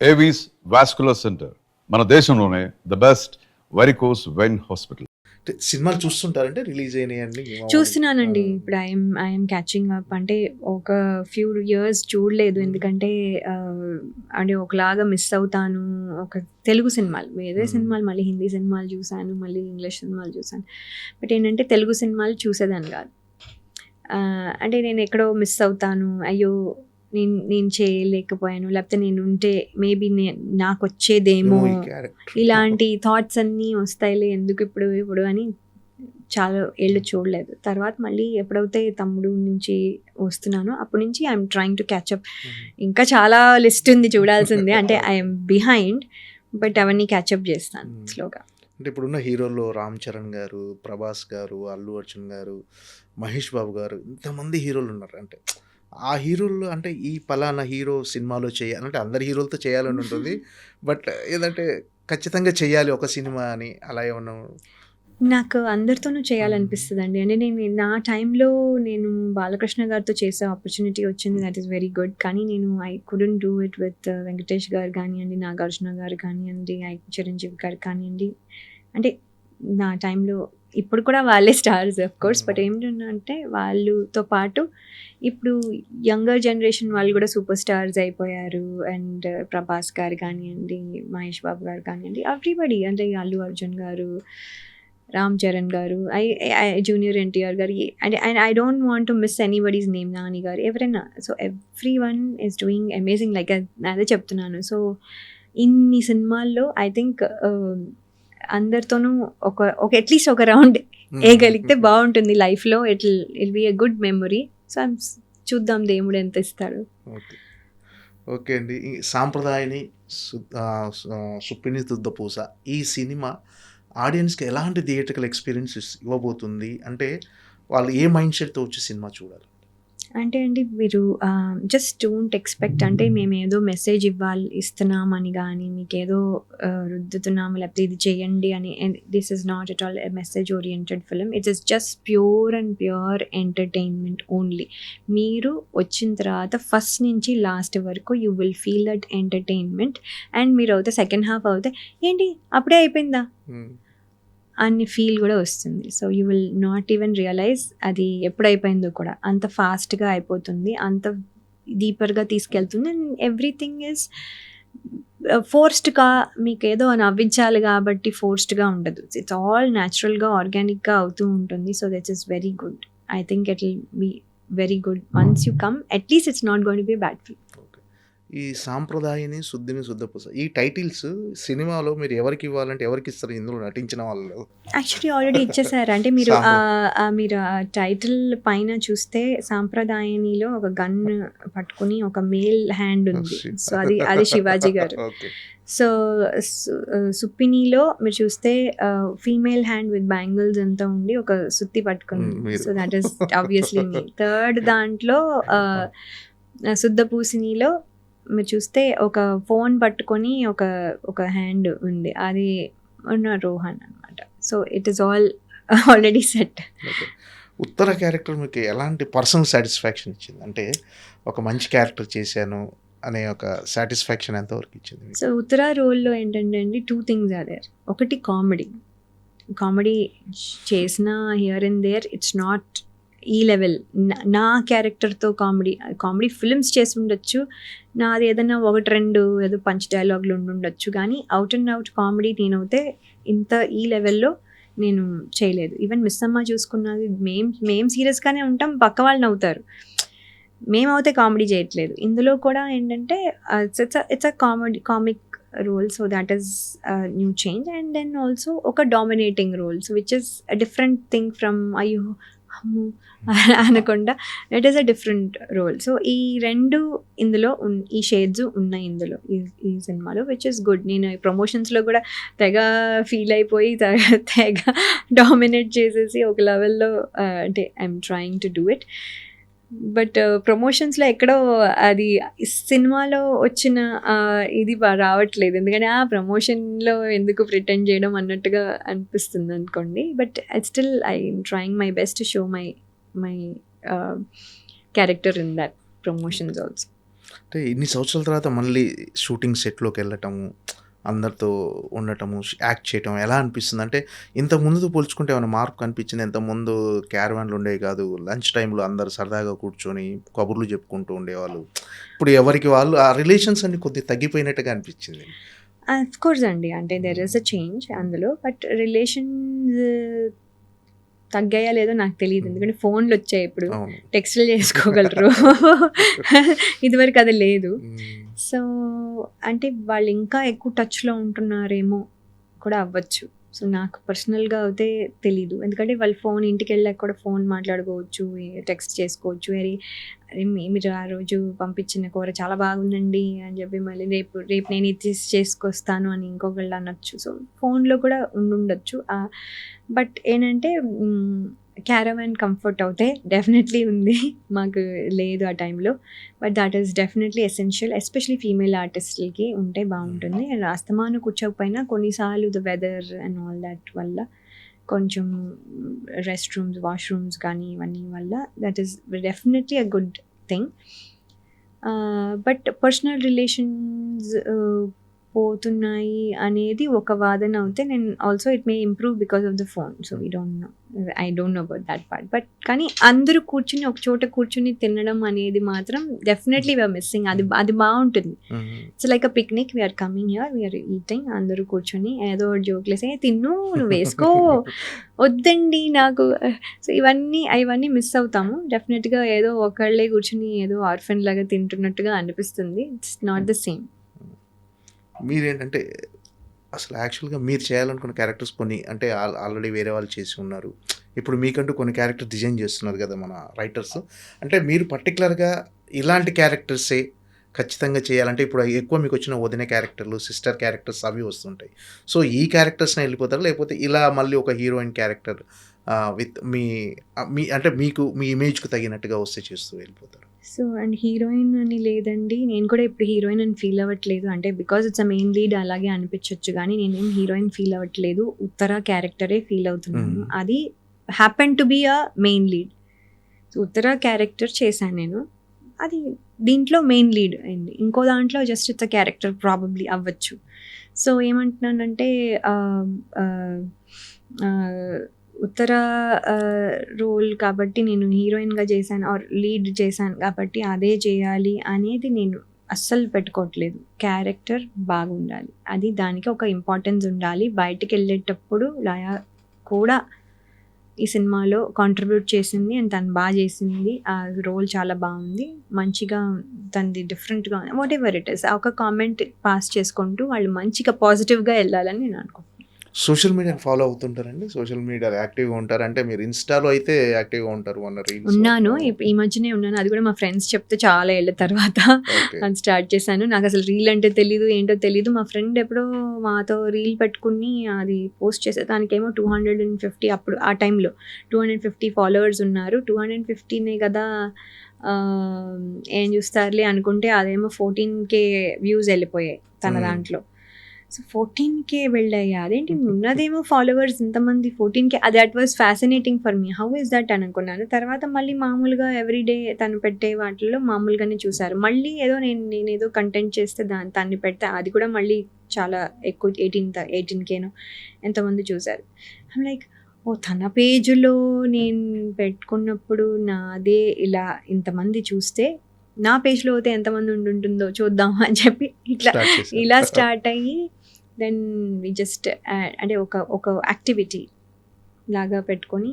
Avis vascular centre, మన దేశంలోనే the best varicose vein hospital. సినిమాలు చూస్తుంటారంటే రిలీజ్ అయినాయండి? చూస్తున్నానండి. ఇప్పుడు ఐఎమ్ క్యాచింగ్ అప్. అంటే ఒక ఫ్యూ ఇయర్స్ చూడలేదు, ఎందుకంటే అంటే ఒకలాగా మిస్ అవుతాను. ఒక తెలుగు సినిమాలు, వేరే సినిమాలు మళ్ళీ హిందీ సినిమాలు చూశాను, మళ్ళీ ఇంగ్లీష్ సినిమాలు చూశాను. బట్ ఏంటంటే తెలుగు సినిమాలు చూసేదాన్ని కాదు. అంటే నేను ఎక్కడో మిస్ అవుతాను, అయ్యో నేను చేయలేకపోయాను, లేకపోతే నేను ఉంటే మేబీ నాకు వచ్చేదేమో, ఇలాంటి థాట్స్ అన్నీ వస్తాయిలే, ఎందుకు ఇప్పుడు అని చాలా ఏళ్ళు చూడలేదు. తర్వాత మళ్ళీ ఎప్పుడైతే తమ్ముడు నుంచి వస్తున్నానో అప్పటి నుంచి I'm trying to catch up. ఇంకా చాలా లిస్ట్ ఉంది చూడాల్సిందే, అంటే ఐఎమ్ బిహైండ్, బట్ అవన్నీ క్యాచప్ చేస్తాను స్లోగా. అంటే ఇప్పుడున్న హీరోల్లో రామ్ చరణ్ గారు, ప్రభాస్ గారు, అల్లు అర్జున్ గారు, మహేష్ బాబు గారు, ఇంతమంది హీరోలు ఉన్నారు. అంటే ఆ హీరోల్లో అంటే ఈ పలానా హీరో సినిమాలో చేయాలంటే అందరి హీరోలతో చేయాలని ఉంటుంది, బట్ ఏదంటే ఖచ్చితంగా చేయాలి ఒక సినిమా అని అలా ఏమన్నా? నాకు అందరితోనూ చేయాలనిపిస్తుంది అండి. అంటే నా టైంలో నేను బాలకృష్ణ గారితో చేసే ఆపర్చునిటీ వచ్చింది, దట్ ఈస్ వెరీ గుడ్. కానీ నేను I couldn't do it with Venkatesh గారు కానివ్వండి, నాగార్జున గారు కానివ్వండి, చిరంజీవి గారు కానివ్వండి. అంటే నా టైంలో ఇప్పుడు కూడా వాళ్ళే స్టార్స్ ఆఫ్ కోర్స్, బట్ ఏంటంటే వాళ్ళతో పాటు ఇప్పుడు యంగర్ జనరేషన్ వాళ్ళు కూడా సూపర్ స్టార్స్ అయిపోయారు. అండ్ ప్రభాస్ గారు కానివ్వండి, మహేష్ బాబు గారు కానివ్వండి, ఎవ్రీబడి, అంటే అల్లు అర్జున్ గారు, రామ్ చరణ్ గారు, జూనియర్ ఎన్టీఆర్ గారు, and I don't want to miss anybody's name, Nani గారు, ఎవరైనా. So every one is doing amazing, like అదే చెప్తున్నాను. సో ఇన్ని సినిమాల్లో ఐ థింక్ అందరితోనూ ఒక అట్లీస్ట్ ఒక రౌండ్ వేయగలిగితే బాగుంటుంది లైఫ్లో. It be a good memory. So చూద్దాం దేవుడు ఎంత ఇస్తాడు. ఓకే అండి. ఈ సాంప్రదాయని సుప్పిని తుద్దపూస ఈ సినిమా ఆడియన్స్కి ఎలాంటి థియేట్రికల్ ఎక్స్పీరియన్స్ ఇవ్వబోతుంది? అంటే వాళ్ళు ఏ మైండ్ సెట్తో వచ్చి సినిమా చూడాలి? అంటే అండి, మీరు జస్ట్ డోంట్ ఎక్స్పెక్ట్, అంటే మేము ఏదో మెసేజ్ ఇస్తున్నామని కానీ, మీకు ఏదో రుద్దుతున్నాము, లేకపోతే ఇది చేయండి అని. This is not at all a message oriented film. It is just pure and pure entertainment only. మీరు వచ్చిన తర్వాత ఫస్ట్ నుంచి లాస్ట్ వరకు you will feel that entertainment. And మీరు అవుతే సెకండ్ హాఫ్ అవుతే ఏంటి అప్పుడే అయిపోయిందా అన్ని ఫీల్ కూడా వస్తుంది. So you will not even realise అది ఎప్పుడైపోయిందో కూడా. అంత ఫాస్ట్గా అయిపోతుంది, అంత డీపర్గా తీసుకెళ్తుంది. అండ్ ఎవ్రీథింగ్ ఈజ్ ఫోర్స్డ్గా, మీకు ఏదో నవ్వించాలి కాబట్టి ఫోర్స్డ్గా ఉండదు. ఇట్స్ ఆల్ న్యాచురల్గా, ఆర్గానిక్గా అవుతూ ఉంటుంది. So that is very good. I think it will be very good once you come. At least it's not going to be bad film. ఈ సాంప్రదాయని శుద్ధిని శుద్ధపూస ఈ టైటిల్స్ సినిమాలో మీరు ఎవరికి ఇవ్వాలంటే ఎవరికి ఇస్తారు? ఇందులో నటించిన వాళ్ళు యాక్చువల్లీ ఆల్రెడీ ఇచ్చేసారు. అంటే మీరు మీరు టైటిల్ పైన చూస్తే సాంప్రదాయనిలో ఒక గన్ పట్టుకుని ఒక మేల్ హ్యాండ్ ఉంది. సో అది శివాజీ గారు. సో సుప్పినిలో మీరు చూస్తే ఫీమేల్ హ్యాండ్ విత్ బ్యాంగిల్స్ అంతా ఉండి ఒక సుత్తి పట్టుకుని. So that is obviously me. Third దాంట్లో శుద్ధపూసినిలో మీరు చూస్తే ఒక ఫోన్ పట్టుకొని ఒక హ్యాండ్ ఉంది, అది ఉన్న రోహన్ అనమాట. So it is already set. Uttara character మీకు ఎలాంటి పర్సనల్ సాటిస్ఫాక్షన్ ఇచ్చింది? అంటే ఒక మంచి క్యారెక్టర్ చేశాను అనే ఒక సాటిస్ఫాక్షన్ ఎంతవరకు ఇచ్చింది? సో ఉత్తర రోల్లో ఏంటంటే అండి, 2 things ఆర్ దేర్. ఒకటి కామెడీ చేసిన here and there, it's not ఈ లెవెల్. నా క్యారెక్టర్తో కామెడీ ఫిల్మ్స్ చేసి ఉండొచ్చు, నాది ఏదైనా 1-2 ఏదో పంచ్ డైలాగులు ఉండొచ్చు, కానీ అవుట్ అండ్ అవుట్ కామెడీ నేనైతే ఇంత ఈ లెవెల్లో నేను చేయలేదు. ఈవెన్ మిస్ అమ్మ చూసుకున్నది, మేం సీరియస్గానే ఉంటాం, పక్క వాళ్ళు నవ్వుతారు, మేమైతే కామెడీ చేయట్లేదు. ఇందులో కూడా ఏంటంటే it's a comic role. So that is new change. And then also ఒక dominating role, so which is a different thing from అయ్యో అనకుండా. It is a different role. So ఈ 2 ఇందులో ఈ షేడ్స్ ఉన్నాయి ఇందులో ఈ సినిమాలో, విచ్ ఇస్ గుడ్. నేను ప్రమోషన్స్లో కూడా తెగ ఫీల్ అయిపోయి తెగ డామినేట్ చేసేసి ఒక లెవెల్లో, అంటే I'm trying to do it. But ప్రమోషన్స్లో ఎక్కడో అది సినిమాలో వచ్చిన ఇది రావట్లేదు, ఎందుకంటే ఆ ప్రమోషన్లో ఎందుకు ప్రిటెండ్ చేయడం అన్నట్టుగా అనిపిస్తుంది అనుకోండి. But still I'm trying my best to show my character in that promotions also. అంటే ఇన్ని సంవత్సరాల తర్వాత మళ్ళీ షూటింగ్ సెట్‌లోకి వెళ్ళటము, అందరితో ఉండటము, యాక్ట్ చేయటం ఎలా అనిపిస్తుంది? అంటే ఇంతకు ముందుతో పోల్చుకుంటే ఏమైనా మార్పు కనిపించిందా? ఇంతకుముందు క్యారవాన్‌లు ఉండేవి కాదు. లంచ్ టైమ్‌లో అందరూ సరదాగా కూర్చొని కబుర్లు చెప్పుకుంటూ ఉండేవాళ్ళు. ఇప్పుడు ఎవరికి వాళ్ళు ఆ రిలేషన్స్ అన్నీ కొద్దిగా తగ్గిపోయినట్టుగా అనిపించింది. ఆఫ్ కోర్స్ అండి. అంటే దేర్ ఈస్ అ చేంజ్ అందులో. బట్ రిలేషన్స్ తగ్గాయా లేదో నాకు తెలీదు. ఎందుకంటే ఫోన్‌లు వచ్చాయి ఇప్పుడు. అవును. టెక్స్ట్‌లు చేసుకోగలరు. ఇదివరకు అది లేదు. సో, అంటే వాళ్ళు ఇంకా ఎక్కువ టచ్‌లో ఉంటున్నారేమో కూడా అవ్వచ్చు. సో, నాకు పర్సనల్‌గా అయితే తెలీదు. ఎందుకంటే వాళ్ళు ఫోన్ ఇంటికెళ్ళాక కూడా ఫోన్ మాట్లాడుకోవచ్చు, టెక్స్ట్ చేసుకోవచ్చు. అరే మీరు ఆ రోజు పంపించిన కూర చాలా బాగుందండి అని చెప్పి మళ్ళీ రేపు నేను ఇది చేసుకొస్తాను అని ఇంకొకళ్ళు అనొచ్చు. సో, ఫోన్‌లో కూడా ఉండుండొచ్చు. బట్ ఏంటంటే క్యారవాన్ కంఫర్ట్ అయితే డెఫినెట్లీ ఉంది. మాకు లేదు ఆ టైంలో. But that is definitely essential. Especially female ఆర్టిస్టులకి ఉంటే బాగుంటుంది. అండ్ అస్తమాను కూర్చోకపోయినా కొన్నిసార్లు the weather and all that వల్ల కొంచెం రెస్ట్ రూమ్స్, వాష్రూమ్స్ కానీ ఇవన్నీ వల్ల that is definitely a good thing. But personal relations పోతున్నాయి అనేది ఒక వాదన అయితే నేను also it may improve because of the phone. So we don't know. I don't know about that part. But కానీ అందరూ కూర్చుని ఒక చోట కూర్చుని తినడం అనేది మాత్రం డెఫినెట్లీ వీఆర్ మిస్సింగ్. అది బాగుంటుంది. It's like a picnic. We're coming here, we're eating. అందరూ కూర్చొని ఏదో జోక్లేసి తిన్ను నువ్వు వేసుకో వద్దండి నాకు. సో ఇవన్నీ మిస్ అవుతాము. డెఫినెట్గా ఏదో ఒకళ్ళే కూర్చుని ఏదో ఆర్ఫన్ లాగా తింటున్నట్టుగా అనిపిస్తుంది. It's not the same. మీరేంటంటే అసలు యాక్చువల్‌గా మీరు చేయాలనుకున్న క్యారెక్టర్స్ కొన్ని అంటే ఆల్రెడీ వేరే వాళ్ళు చేసి ఉన్నారు. ఇప్పుడు మీకంటూ కొన్ని క్యారెక్టర్ డిజైన్ చేస్తున్నారు కదా మన రైటర్స్. అంటే మీరు పర్టిక్యులర్‌గా ఇలాంటి క్యారెక్టర్సే ఖచ్చితంగా చేయాలంటే ఇప్పుడు ఎక్కువ మీకు వచ్చిన వదిన క్యారెక్టర్లు, సిస్టర్ క్యారెక్టర్స్ అవి వస్తుంటాయి. సో ఈ క్యారెక్టర్స్‌నే వెళ్ళిపోతారా? లేకపోతే ఇలా మళ్ళీ ఒక హీరోయిన్ క్యారెక్టర్ విత్ మీ అంటే మీకు మీ ఇమేజ్‌కి తగినట్టుగా వస్తే చేస్తూ వెళ్ళిపోతారు? సో అండ్ హీరోయిన్ అని లేదండి. నేను కూడా ఇప్పుడు హీరోయిన్ అని ఫీల్ అవ్వట్లేదు. అంటే because it's a main lead అలాగే అనిపించవచ్చు కానీ నేనేం హీరోయిన్ ఫీల్ అవ్వట్లేదు. ఉత్తర క్యారెక్టరే ఫీల్ అవుతున్నాను. అది happen to be a main lead. So Uttara character చేశాను నేను. అది దీంట్లో మెయిన్ లీడ్ అయింది. ఇంకో దాంట్లో just it's a character probably అవ్వచ్చు. సో ఏమంటున్నానంటే ఉత్తర రోల్ కాబట్టి నేను హీరోయిన్గా చేశాను ఆర్ లీడ్ చేశాను కాబట్టి అదే చేయాలి అనేది నేను అస్సలు పెట్టుకోవట్లేదు. క్యారెక్టర్ బాగుండాలి, అది దానికి ఒక ఇంపార్టెన్స్ ఉండాలి. బయటికి వెళ్ళేటప్పుడు లయ కూడా ఈ సినిమాలో కాంట్రిబ్యూట్ చేసింది అండ్ తను బాగా చేసింది. ఆ రోల్ చాలా బాగుంది, మంచిగా తనది డిఫరెంట్గా వాట్ ఎవర్ ఇట్ ఇస్ ఒక కామెంట్ పాస్ చేసుకుంటూ వాళ్ళు మంచిగా పాజిటివ్గా వెళ్ళాలని నేను అనుకుంటున్నాను. సోషల్ మీడియాని ఫాలో అవుతుంటారండి? సోషల్ మీడియాలో యాక్టివ్‌గా ఉంటారు? అంటే మీరు ఇన్‌స్టాలో అయితే యాక్టివ్‌గా ఉంటారు. మొన్న రీల్స్ ఉన్నాను. ఈ మధ్యనే ఉన్నాను. అది కూడా మా ఫ్రెండ్స్ చెప్తే చాలా ఏళ్ళ తర్వాత ఓకే. అది స్టార్ట్ చేశాను. నాకు అసలు రీల్ అంటే తెలీదు, ఏంటో తెలీదు. మా ఫ్రెండ్ ఎప్పుడో మాతో రీల్ పెట్టుకుని అది పోస్ట్ చేసే దానికేమో 250 అప్పుడు ఆ టైంలో 250 ఫాలోవర్స్ ఉన్నారు. 250నే కదా ఏం చూస్తారులే అనుకుంటే అదేమో 14K వ్యూస్ వెళ్ళిపోయాయి తన దాంట్లో. సో 14K వెళ్ళాయి. అదేంటి ఉన్నదేమో ఫాలోవర్స్ ఇంతమంది 14K. అది that was fascinating for me. How is that అని అనుకున్నాను. తర్వాత మళ్ళీ మామూలుగా ఎవ్రీడే తను పెట్టే వాటిల్లో మామూలుగానే చూసారు. మళ్ళీ ఏదో నేనేదో కంటెంట్ చేస్తే తన్ని పెడితే అది కూడా మళ్ళీ చాలా ఎక్కువ 18Kనో ఎంతమంది చూసారు. ఐమ్ లైక్ తన పేజ్లో నేను పెట్టుకున్నప్పుడు నాదే ఇలా ఇంతమంది చూస్తే నా పేజ్లో అయితే ఎంతమంది ఉంటుందో చూద్దాం అని చెప్పి ఇలా స్టార్ట్ అయ్యి దెన్ వి జస్ట్ అంటే ఒక యాక్టివిటీ లాగా పెట్టుకొని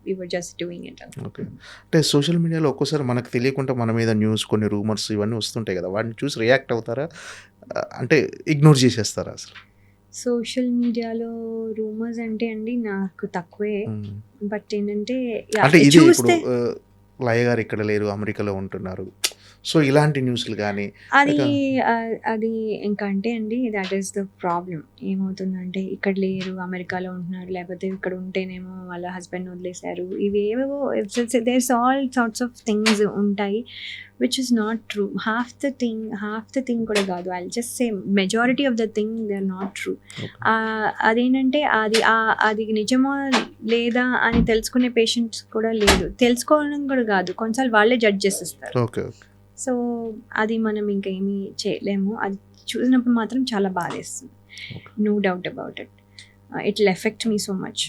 we were just doing it. Okay. అంటే సోషల్ మీడియాలో ఒక్కోసారి మనకు తెలియకుండా మన మీద న్యూస్, కొన్ని రూమర్స్ ఇవన్నీ వస్తుంటాయి కదా! వాటిని చూసి రియాక్ట్ అవుతారా? అంటే ఇగ్నోర్ చేసేస్తారా అసలు? సోషల్ మీడియాలో రూమర్స్ అంటే అండి నాకు తక్కువే. బట్ ఏంటంటే అంటే ఇది ఇప్పుడు చూస్తే లయ గారు ఇక్కడ లేరు, అమెరికాలో ఉంటున్నారు. సో ఇలాంటి న్యూస్‌లు గానీ అది ఇంకా అంటే అండి దట్ ఈస్ ద ప్రాబ్లమ్. ఏమవుతుందంటే ఇక్కడ లేరు, అమెరికాలో ఉంటున్నారు, లేకపోతే ఇక్కడ ఉంటేనేమో వాళ్ళ హస్బెండ్ వదిలేశారు. ఇవి ఏవేవో there's all sorts of things ఉంటాయి which is not true. Half the thing కూడా కాదు. I just say majority of the thing they are not true. అదేంటంటే అది నిజమా లేదా అని తెలుసుకునే పేషెంట్స్ కూడా లేదు. తెలుసుకోవడం కూడా కాదు, కొన్నిసార్లు వాళ్ళే జడ్జ్ చేసేస్తారు. ఓకే. సో అది మనం ఇంకా ఏమీ చేయలేము. అది చూసినప్పుడు మాత్రం చాలా బాధేస్తుంది, no doubt about it. It will affect me so much.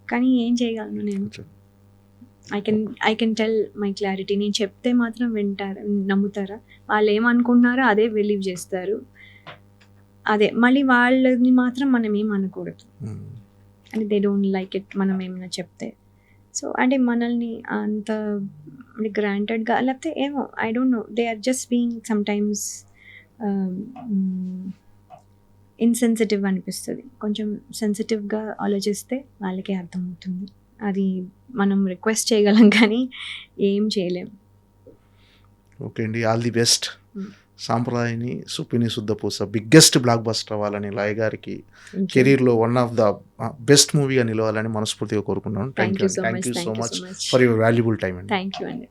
కానీ ఏం చేయగలను నేను? I can tell my clarity. నేను చెప్తే మాత్రం వింటారా, నమ్ముతారా? వాళ్ళు ఏమనుకుంటున్నారో అదే బిలీవ్ చేస్తారు. అదే మళ్ళీ వాళ్ళని మాత్రం మనం ఏం అనకూడదు, అంటే దే డోంట్ లైక్ ఇట్ మనం ఏమైనా చెప్తే. సో అంటే మనల్ని అంత గ్రాంటెడ్గా లేకపోతే ఏమో I don't know, they are just being sometimes insensitive అనిపిస్తుంది. కొంచెం సెన్సిటివ్గా ఆలోచిస్తే వాళ్ళకే అర్థమవుతుంది. అది మనం రిక్వెస్ట్ చేయగలం కానీ ఏం చేయలేం. ఓకే అండి, all the best. Sampradayani Suppini Suddhapoosa biggest blockbuster అవ్వాలని, లాయ్ గారికి కెరీర్లో వన్ ఆఫ్ ద బెస్ట్ మూవీగా నిలవాలని మనస్ఫూర్తిగా కోరుకున్నాను. Thank you so much for your valuable time అండి. థ్యాంక్ యూ అండి.